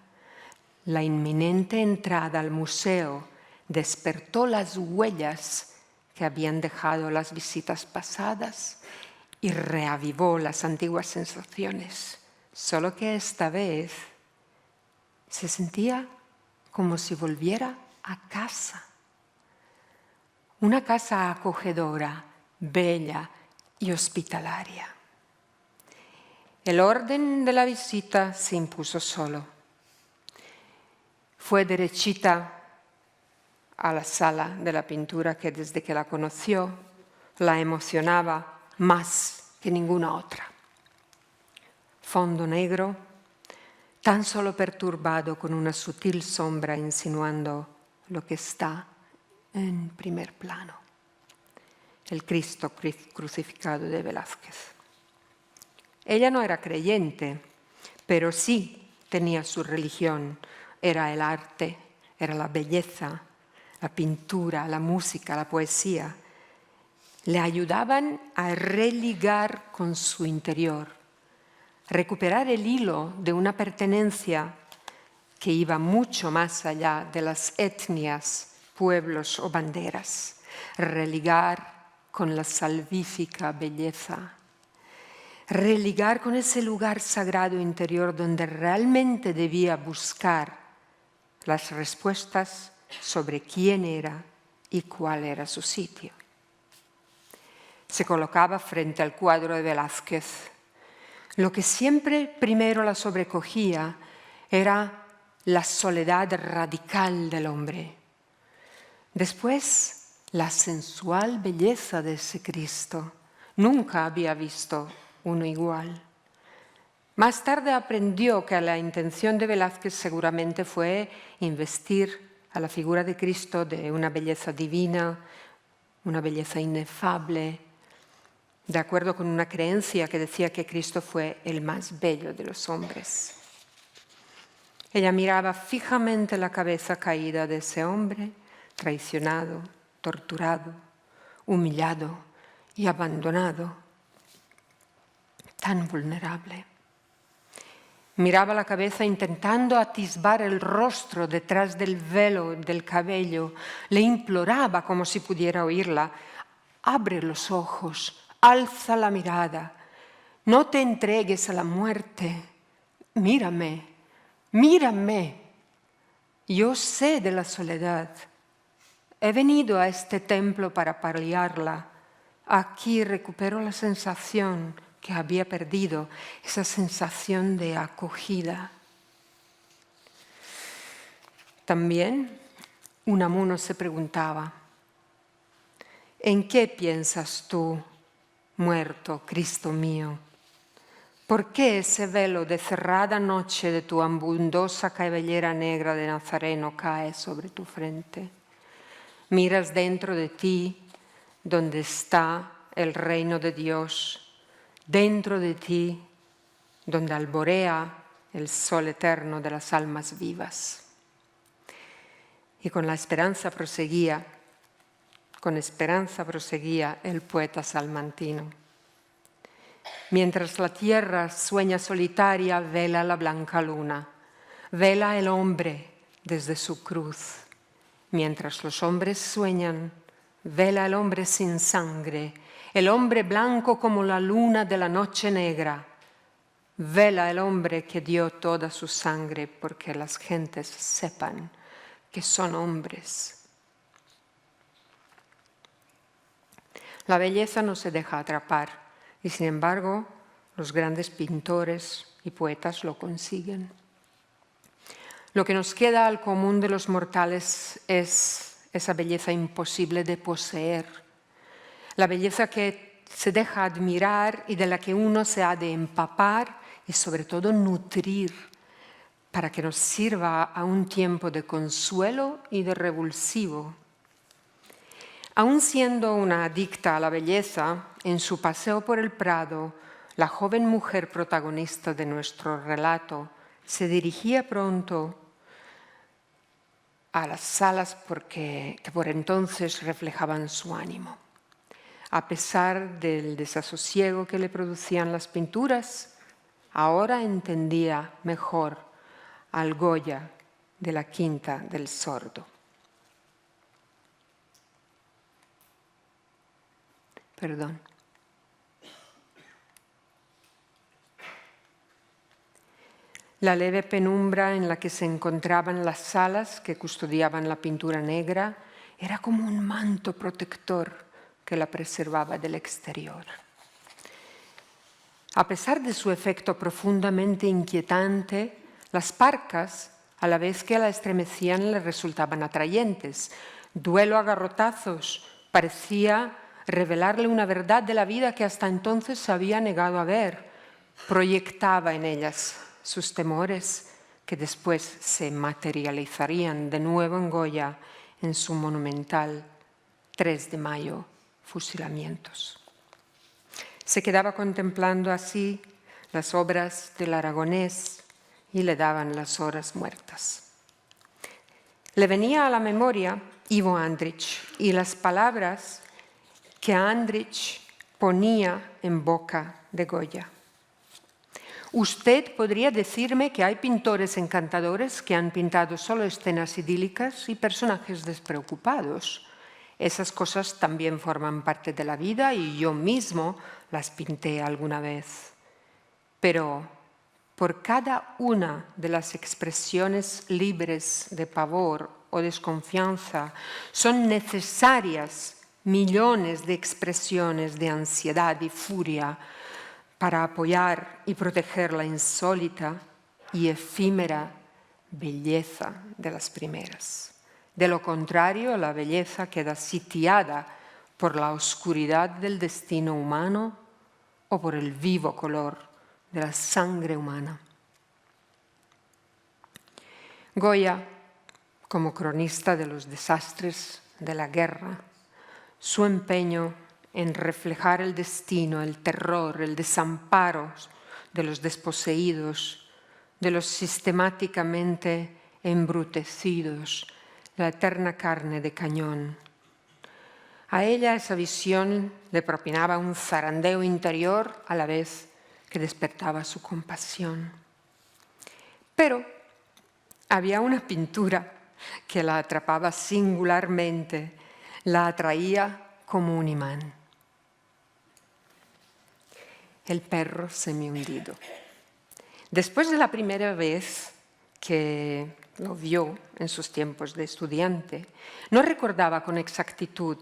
La inminente entrada al museo despertó las huellas que habían dejado las visitas pasadas y reavivó las antiguas sensaciones, solo que esta vez se sentía como si volviera a casa. Una casa acogedora, bella y hospitalaria. El orden de la visita se impuso solo. Fue derechita a la sala de la pintura que desde que la conoció la emocionaba más que ninguna otra. Fondo negro, tan solo perturbado con una sutil sombra insinuando lo que está en primer plano. El Cristo crucificado de Velázquez. Ella no era creyente, pero sí tenía su religión. Era el arte, era la belleza, la pintura, la música, la poesía. Le ayudaban a religar con su interior, recuperar el hilo de una pertenencia que iba mucho más allá de las etnias, pueblos o banderas, religar con la salvífica belleza, religar con ese lugar sagrado interior donde realmente debía buscar las respuestas sobre quién era y cuál era su sitio. Se colocaba frente al cuadro de Velázquez. Lo que siempre primero la sobrecogía era la soledad radical del hombre. Después, la sensual belleza de ese Cristo. Nunca había visto uno igual. Más tarde aprendió que la intención de Velázquez seguramente fue investir a la figura de Cristo de una belleza divina, una belleza inefable, de acuerdo con una creencia que decía que Cristo fue el más bello de los hombres. Ella miraba fijamente la cabeza caída de ese hombre, traicionado, torturado, humillado y abandonado, tan vulnerable. Miraba la cabeza intentando atisbar el rostro detrás del velo del cabello. Le imploraba como si pudiera oírla: abre los ojos, alza la mirada, no te entregues a la muerte, mírame, mírame. Yo sé de la soledad. He venido a este templo para paliarla. Aquí recupero la sensación que había perdido, esa sensación de acogida. También Unamuno se preguntaba: ¿en qué piensas tú, muerto, Cristo mío? ¿Por qué ese velo de cerrada noche de tu abundosa cabellera negra de Nazareno cae sobre tu frente? Miras dentro de ti, donde está el reino de Dios, dentro de ti, donde alborea el sol eterno de las almas vivas. Y con esperanza proseguía el poeta salmantino. Mientras la tierra sueña solitaria, vela la blanca luna, vela el hombre desde su cruz. Mientras los hombres sueñan, vela el hombre sin sangre, el hombre blanco como la luna de la noche negra. Vela el hombre que dio toda su sangre porque las gentes sepan que son hombres. La belleza no se deja atrapar y, sin embargo, los grandes pintores y poetas lo consiguen. Lo que nos queda al común de los mortales es esa belleza imposible de poseer, la belleza que se deja admirar y de la que uno se ha de empapar y sobre todo nutrir para que nos sirva a un tiempo de consuelo y de revulsivo. Aun siendo una adicta a la belleza, en su paseo por el Prado, la joven mujer protagonista de nuestro relato se dirigía pronto a las salas que por entonces reflejaban su ánimo. A pesar del desasosiego que le producían las pinturas, ahora entendía mejor al Goya de la Quinta del Sordo. Perdón. La leve penumbra en la que se encontraban las salas que custodiaban la pintura negra era como un manto protector que la preservaba del exterior. A pesar de su efecto profundamente inquietante, las parcas, a la vez que la estremecían, le resultaban atrayentes. Duelo a garrotazos parecía revelarle una verdad de la vida que hasta entonces se había negado a ver. Proyectaba en ellas sus temores, que después se materializarían de nuevo en Goya en su monumental 3 de mayo, Fusilamientos. Se quedaba contemplando así las obras del aragonés y le daban las horas muertas. Le venía a la memoria Ivo Andrić y las palabras que Andrić ponía en boca de Goya. Usted podría decirme que hay pintores encantadores que han pintado solo escenas idílicas y personajes despreocupados. Esas cosas también forman parte de la vida y yo mismo las pinté alguna vez. Pero por cada una de las expresiones libres de pavor o desconfianza son necesarias millones de expresiones de ansiedad y furia para apoyar y proteger la insólita y efímera belleza de las primeras. De lo contrario, la belleza queda sitiada por la oscuridad del destino humano o por el vivo color de la sangre humana. Goya, como cronista de los desastres de la guerra, su empeño en reflejar el destino, el terror, el desamparo de los desposeídos, de los sistemáticamente embrutecidos, la eterna carne de cañón. A ella esa visión le propinaba un zarandeo interior a la vez que despertaba su compasión. Pero había una pintura que la atrapaba singularmente, la atraía como un imán. El perro semihundido. Después de la primera vez que lo vio en sus tiempos de estudiante, no recordaba con exactitud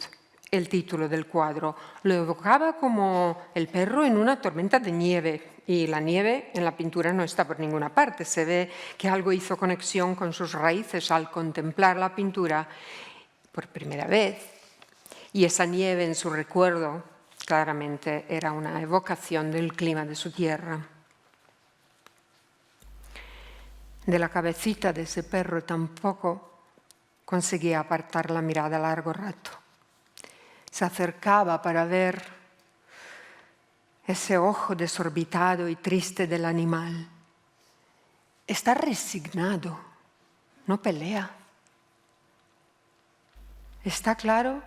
el título del cuadro. Lo evocaba como el perro en una tormenta de nieve, y la nieve en la pintura no está por ninguna parte. Se ve que algo hizo conexión con sus raíces al contemplar la pintura por primera vez, y esa nieve en su recuerdo claramente era una evocación del clima de su tierra. De la cabecita de ese perro tampoco conseguía apartar la mirada largo rato. Se acercaba para ver ese ojo desorbitado y triste del animal. Está resignado, no pelea. ¿Está claro?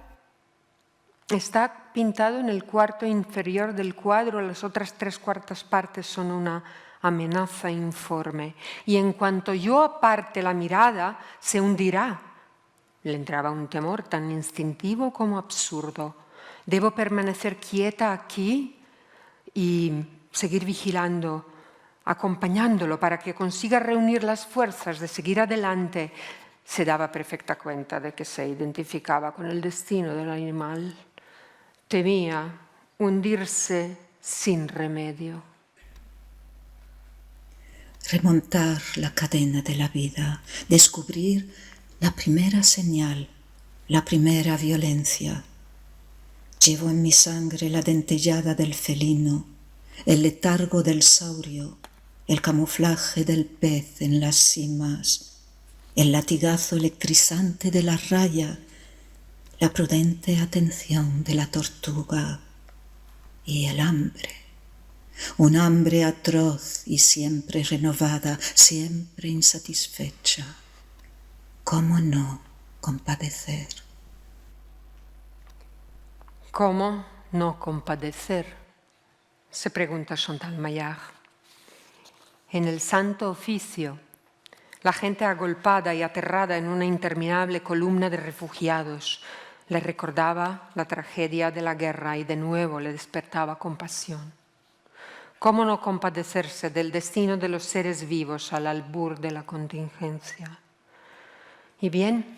Está pintado en el cuarto inferior del cuadro, las otras 3/4 partes son una amenaza informe. Y en cuanto yo aparte la mirada, se hundirá. Le entraba un temor tan instintivo como absurdo. ¿Debo permanecer quieta aquí y seguir vigilando, acompañándolo para que consiga reunir las fuerzas de seguir adelante? Se daba perfecta cuenta de que se identificaba con el destino del animal. Temía hundirse sin remedio. Remontar la cadena de la vida, descubrir la primera señal, la primera violencia. Llevo en mi sangre la dentellada del felino, el letargo del saurio, el camuflaje del pez en las cimas, el latigazo electrizante de la raya, la prudente atención de la tortuga y el hambre. Un hambre atroz y siempre renovada, siempre insatisfecha. ¿Cómo no compadecer? ¿Cómo no compadecer?, se pregunta Chantal Maillard. En el Santo Oficio, la gente agolpada y aterrada en una interminable columna de refugiados. Le recordaba la tragedia de la guerra y de nuevo le despertaba compasión. ¿Cómo no compadecerse del destino de los seres vivos al albur de la contingencia? Y bien,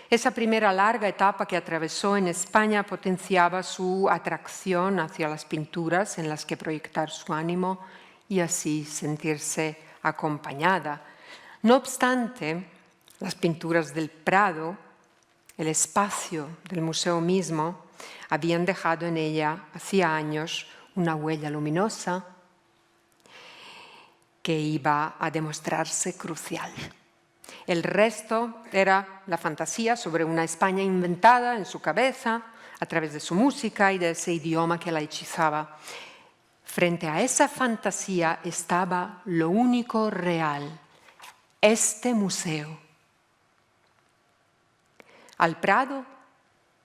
esa primera larga etapa que atravesó en España potenciaba su atracción hacia las pinturas en las que proyectar su ánimo y así sentirse acompañada. No obstante, las pinturas del Prado, el espacio del museo mismo, habían dejado en ella hacía años una huella luminosa que iba a demostrarse crucial. El resto era la fantasía sobre una España inventada en su cabeza a través de su música y de ese idioma que la hechizaba. Frente a esa fantasía estaba lo único real, este museo. Al Prado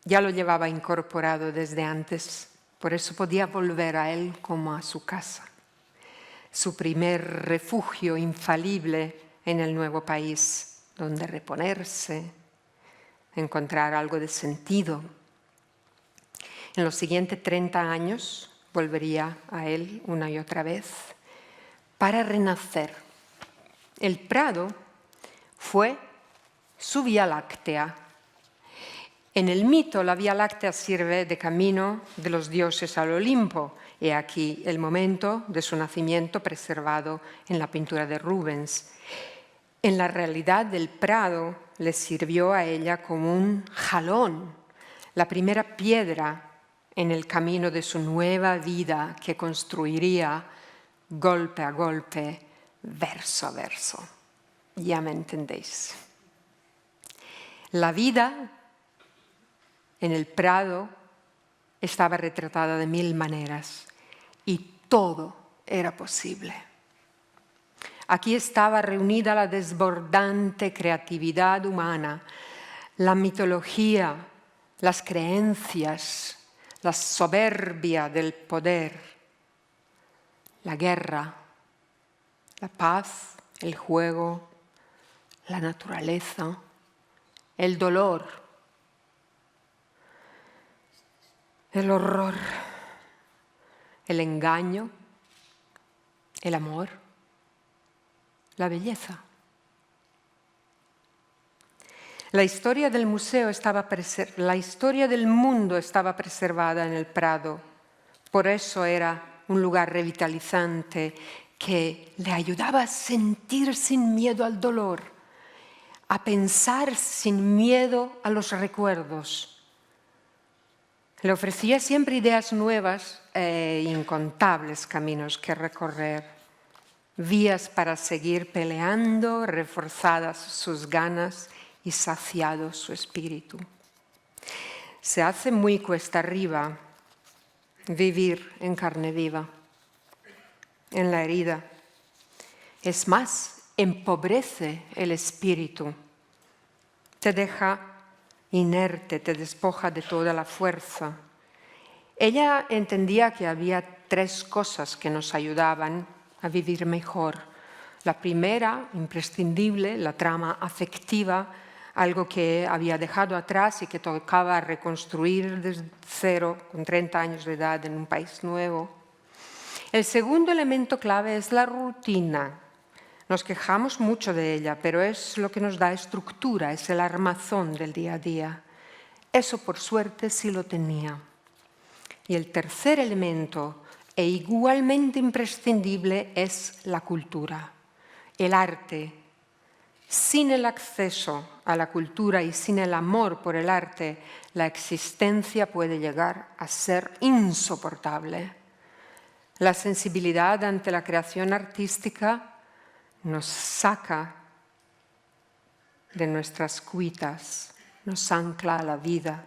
ya lo llevaba incorporado desde antes, por eso podía volver a él como a su casa, su primer refugio infalible en el nuevo país, donde reponerse, encontrar algo de sentido. En los siguientes 30 años volvería a él una y otra vez para renacer. El Prado fue su Vía Láctea. En el mito, la Vía Láctea sirve de camino de los dioses al Olimpo. He aquí el momento de su nacimiento preservado en la pintura de Rubens. En la realidad del Prado le sirvió a ella como un jalón, la primera piedra en el camino de su nueva vida que construiría golpe a golpe, verso a verso. Ya me entendéis. La vida en el Prado estaba retratada de 1000 maneras y todo era posible. Aquí estaba reunida la desbordante creatividad humana, la mitología, las creencias, la soberbia del poder, la guerra, la paz, el juego, la naturaleza, el dolor, el horror, el engaño, el amor, la belleza. La historia del museo la historia del mundo estaba preservada en el Prado. Por eso era un lugar revitalizante que le ayudaba a sentir sin miedo al dolor, a pensar sin miedo a los recuerdos. Le ofrecía siempre ideas nuevas e incontables caminos que recorrer, vías para seguir peleando, reforzadas sus ganas y saciado su espíritu. Se hace muy cuesta arriba vivir en carne viva, en la herida. Es más, empobrece el espíritu, te deja inerte, te despoja de toda la fuerza. Ella entendía que había 3 cosas que nos ayudaban a vivir mejor. La primera, imprescindible, la trama afectiva, algo que había dejado atrás y que tocaba reconstruir desde cero, con 30 años de edad, en un país nuevo. El segundo elemento clave es la rutina. Nos quejamos mucho de ella, pero es lo que nos da estructura, es el armazón del día a día. Eso, por suerte, sí lo tenía. Y el tercer elemento, e igualmente imprescindible, es la cultura, el arte. Sin el acceso a la cultura y sin el amor por el arte, la existencia puede llegar a ser insoportable. La sensibilidad ante la creación artística nos saca de nuestras cuitas, nos ancla a la vida,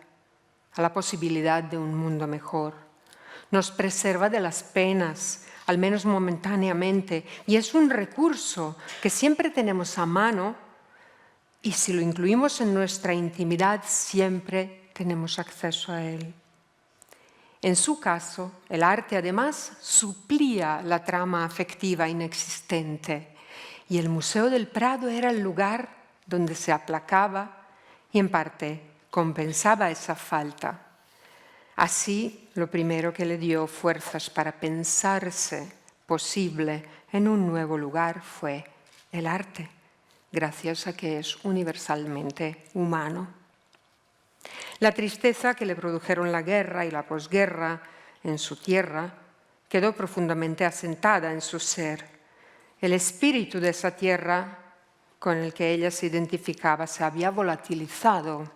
a la posibilidad de un mundo mejor. Nos preserva de las penas, al menos momentáneamente, y es un recurso que siempre tenemos a mano y si lo incluimos en nuestra intimidad siempre tenemos acceso a él. En su caso, el arte además suplía la trama afectiva inexistente y el Museo del Prado era el lugar donde se aplacaba y en parte compensaba esa falta. Así, lo primero que le dio fuerzas para pensarse posible en un nuevo lugar fue el arte, gracias a que es universalmente humano. La tristeza que le produjeron la guerra y la posguerra en su tierra quedó profundamente asentada en su ser. El espíritu de esa tierra con el que ella se identificaba se había volatilizado.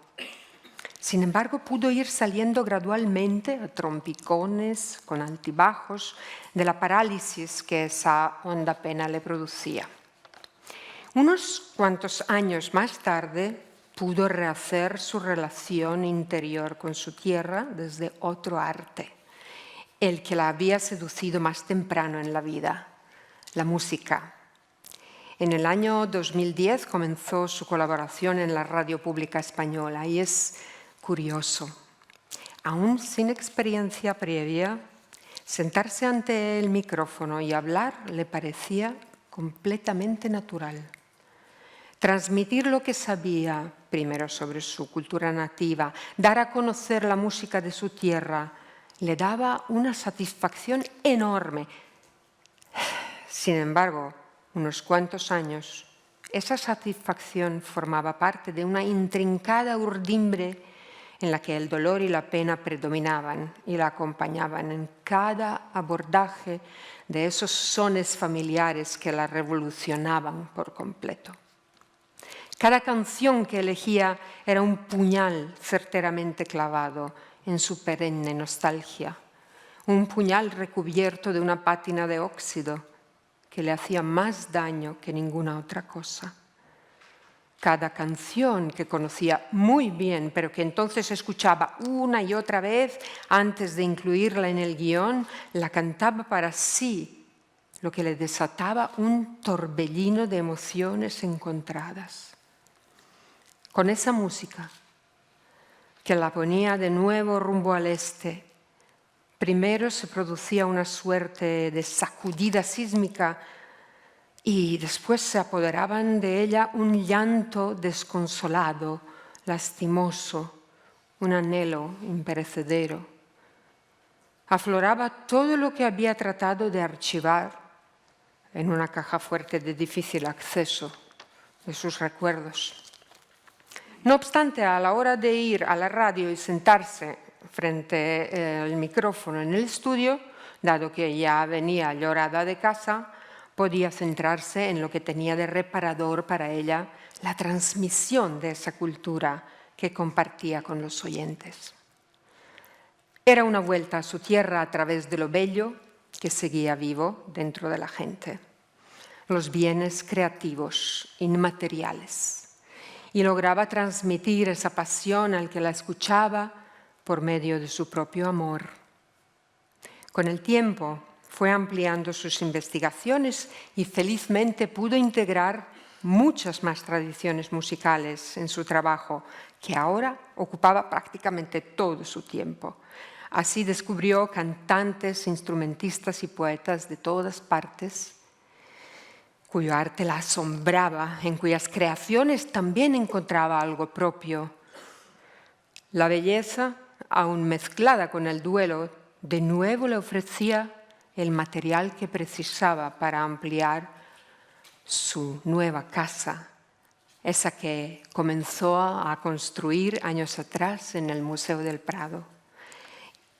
Sin embargo, pudo ir saliendo gradualmente a trompicones, con altibajos, de la parálisis que esa honda pena le producía. Unos cuantos años más tarde, pudo rehacer su relación interior con su tierra desde otro arte, el que la había seducido más temprano en la vida, la música. En el año 2010 comenzó su colaboración en la Radio Pública Española y es curioso, aún sin experiencia previa, sentarse ante el micrófono y hablar le parecía completamente natural. Transmitir lo que sabía, primero sobre su cultura nativa, dar a conocer la música de su tierra, le daba una satisfacción enorme. Sin embargo, unos cuantos años, esa satisfacción formaba parte de una intrincada urdimbre en la que el dolor y la pena predominaban y la acompañaban en cada abordaje de esos sones familiares que la revolucionaban por completo. Cada canción que elegía era un puñal certeramente clavado en su perenne nostalgia, un puñal recubierto de una pátina de óxido que le hacía más daño que ninguna otra cosa. Cada canción que conocía muy bien, pero que entonces escuchaba una y otra vez antes de incluirla en el guión, la cantaba para sí, lo que le desataba un torbellino de emociones encontradas. Con esa música, que la ponía de nuevo rumbo al este, primero se producía una suerte de sacudida sísmica y después se apoderaban de ella un llanto desconsolado, lastimoso, un anhelo imperecedero. Afloraba todo lo que había tratado de archivar en una caja fuerte de difícil acceso de sus recuerdos. No obstante, a la hora de ir a la radio y sentarse frente al micrófono en el estudio, dado que ya venía llorada de casa, podía centrarse en lo que tenía de reparador para ella la transmisión de esa cultura que compartía con los oyentes. Era una vuelta a su tierra a través de lo bello que seguía vivo dentro de la gente, los bienes creativos, inmateriales, y lograba transmitir esa pasión al que la escuchaba por medio de su propio amor. Con el tiempo fue ampliando sus investigaciones y felizmente pudo integrar muchas más tradiciones musicales en su trabajo, que ahora ocupaba prácticamente todo su tiempo. Así descubrió cantantes, instrumentistas y poetas de todas partes, cuyo arte la asombraba, en cuyas creaciones también encontraba algo propio. La belleza, aún mezclada con el duelo, de nuevo le ofrecía el material que precisaba para ampliar su nueva casa, esa que comenzó a construir años atrás en el Museo del Prado,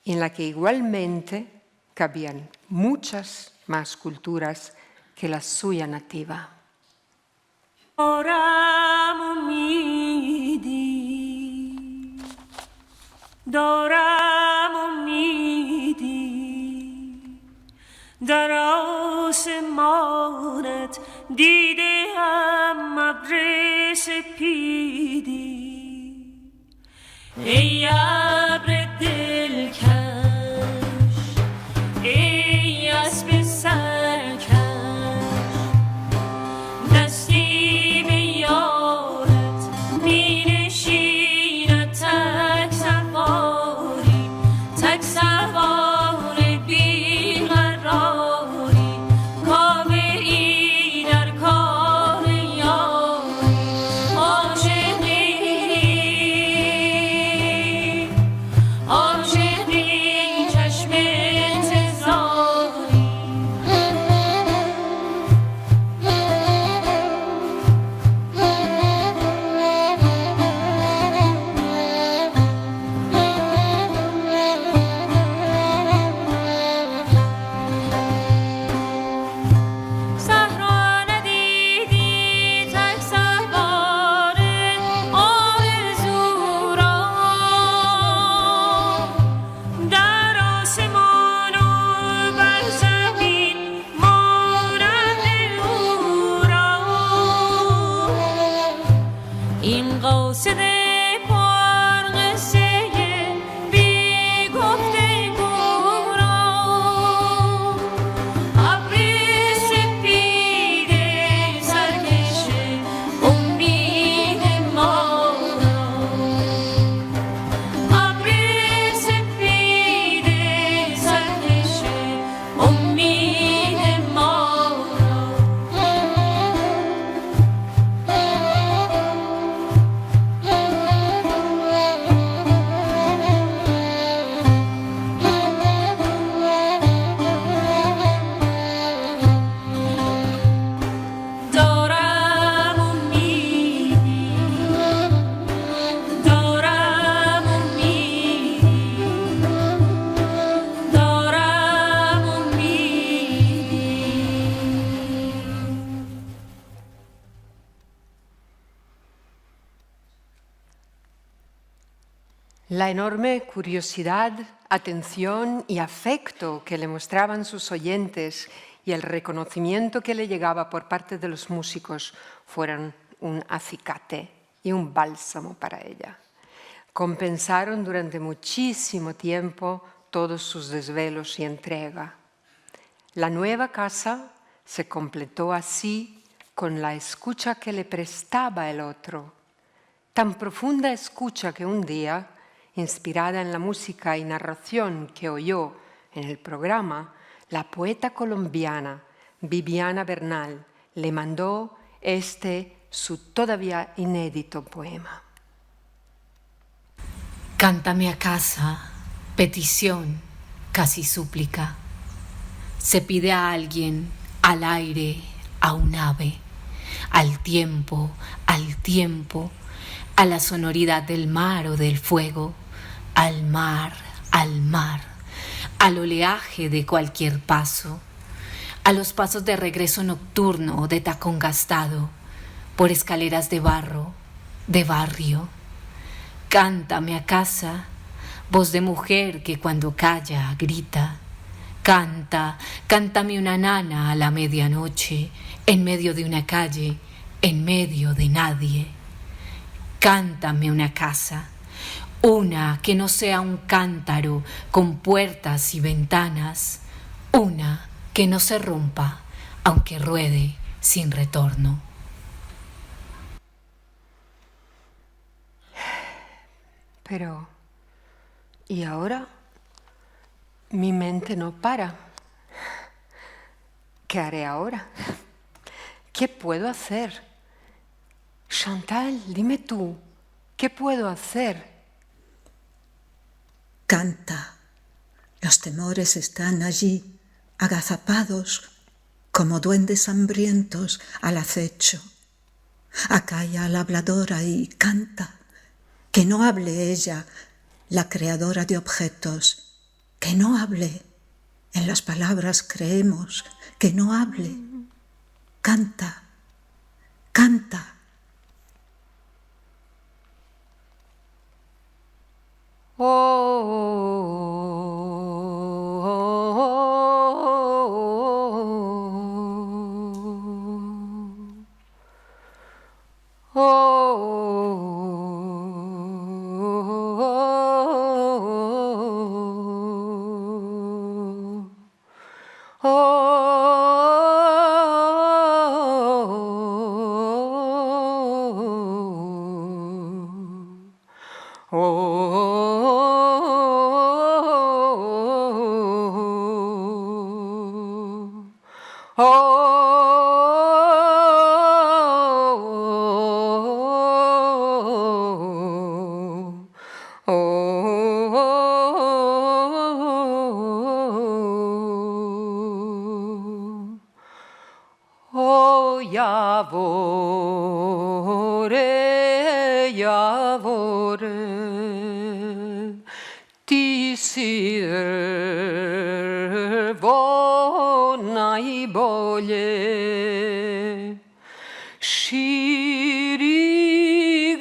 en la que igualmente cabían muchas más culturas que la suya nativa. دارم امیدی در آسمانت دیدم ابر سپیدی ای ابر دلکش ای اسب سرکش دستی به یارت می نشیند تک سوار بیقراری کاوه ای در کار شده پر قصه بی گفتگو را ابر سپید سرکش امید ما را ابر سپید سرکش امید ما را دارم امیدی دارم امیدی دارم امیدی La enorme curiosidad, atención y afecto que le mostraban sus oyentes y el reconocimiento que le llegaba por parte de los músicos fueron un acicate y un bálsamo para ella. Compensaron durante muchísimo tiempo todos sus desvelos y entrega. La nueva casa se completó así con la escucha que le prestaba el otro, tan profunda escucha que un día, inspirada en la música y narración que oyó en el programa, la poeta colombiana Viviana Bernal le mandó su todavía inédito poema. Cántame a casa, petición, casi súplica. Se pide a alguien, al aire, a un ave, al tiempo, a la sonoridad del mar o del fuego, al mar, al oleaje de cualquier paso, a los pasos de regreso nocturno o de tacón gastado, por escaleras de barro, de barrio. Cántame a casa, voz de mujer que cuando calla grita. Cántame una nana a la medianoche, en medio de una calle, en medio de nadie. Cántame una casa, una que no sea un cántaro con puertas y ventanas, una que no se rompa, aunque ruede sin retorno. Pero, ¿y ahora? Mi mente no para. ¿Qué haré ahora? ¿Qué puedo hacer? Chantal, dime tú, ¿qué puedo hacer? Canta. Los temores están allí, agazapados, como duendes hambrientos al acecho. Acalla a la habladora y canta. Que no hable ella, la creadora de objetos. Que no hable. En las palabras creemos. Que no hable. Canta. Canta. Javore, ti sider vonaj bolje, širi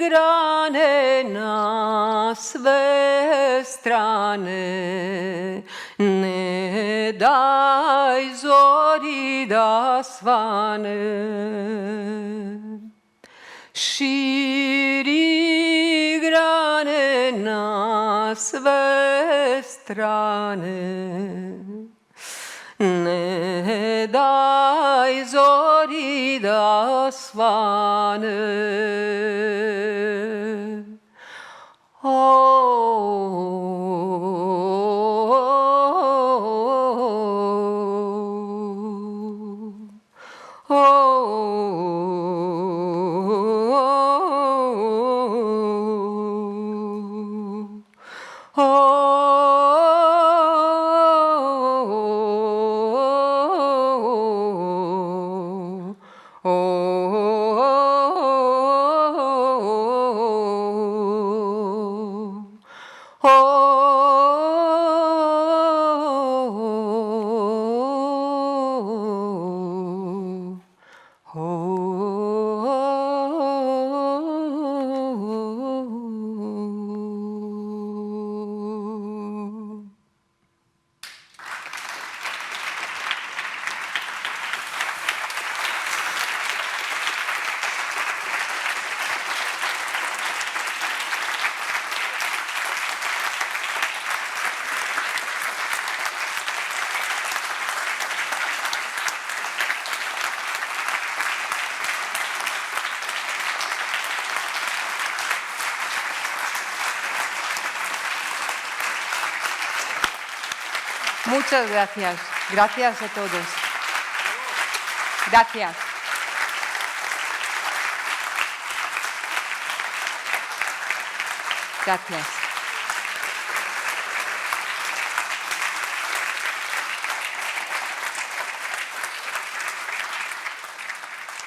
grane na sve strane, ne daj zori da svane. Širi své strany. Nedaj zori da svane. Muchas gracias. Gracias a todos. Gracias. Gracias.